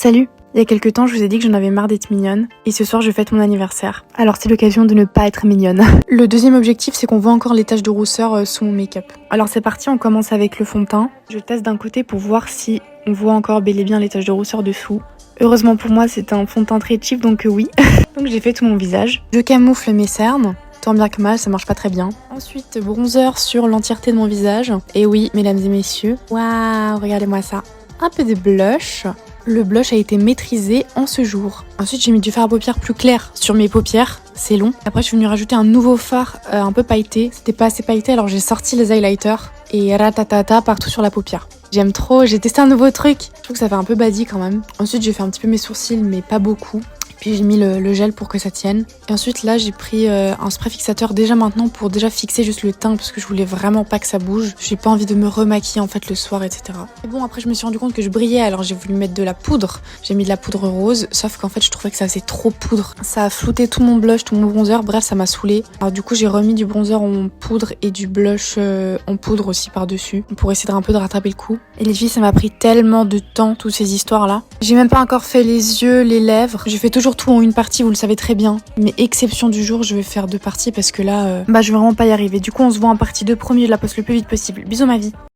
Salut! Il y a quelques temps, je vous ai dit que j'en avais marre d'être mignonne, et ce soir je fête mon anniversaire. Alors c'est l'occasion de ne pas être mignonne. Le deuxième objectif, c'est qu'on voit encore les taches de rousseur sous mon make-up. Alors c'est parti, on commence avec le fond de teint. Je teste d'un côté pour voir si on voit encore bel et bien les taches de rousseur dessous. Heureusement pour moi, c'est un fond de teint très cheap, donc oui. Donc j'ai fait tout mon visage. Je camoufle mes cernes. Tant bien que mal, ça marche pas très bien. Ensuite, bronzer sur l'entièreté de mon visage. Et oui, mesdames et messieurs, waouh, regardez-moi ça. Un peu de blush. Le blush a été maîtrisé en ce jour. Ensuite, j'ai mis du fard à paupières plus clair sur mes paupières. C'est long. Après, je suis venue rajouter un nouveau fard un peu pailleté. C'était pas assez pailleté, alors j'ai sorti les highlighters et ratatata partout sur la paupière. J'aime trop, j'ai testé un nouveau truc. Je trouve que ça fait un peu basique quand même. Ensuite, j'ai fait un petit peu mes sourcils, mais pas beaucoup. Puis j'ai mis le gel pour que ça tienne. Et ensuite là j'ai pris un spray fixateur déjà maintenant pour déjà fixer juste le teint parce que je voulais vraiment pas que ça bouge. J'ai pas envie de me remaquiller en fait le soir, etc. Et bon, après je me suis rendu compte que je brillais, alors j'ai voulu mettre de la poudre. J'ai mis de la poudre rose, sauf qu'en fait je trouvais que ça faisait trop poudre. Ça a flouté tout mon blush, tout mon bronzer, bref ça m'a saoulée. Alors du coup j'ai remis du bronzer en poudre et du blush en poudre aussi par dessus pour essayer un peu de rattraper le coup. Et les filles, ça m'a pris tellement de temps toutes ces histoires là. J'ai même pas encore fait les yeux, les lèvres. J'ai fait toujours tout en une partie, vous le savez très bien. Mais exception du jour, je vais faire 2 parties parce que là, je vais vraiment pas y arriver. Du coup, on se voit en partie 2 promis, je la poste le plus vite possible. Bisous ma vie.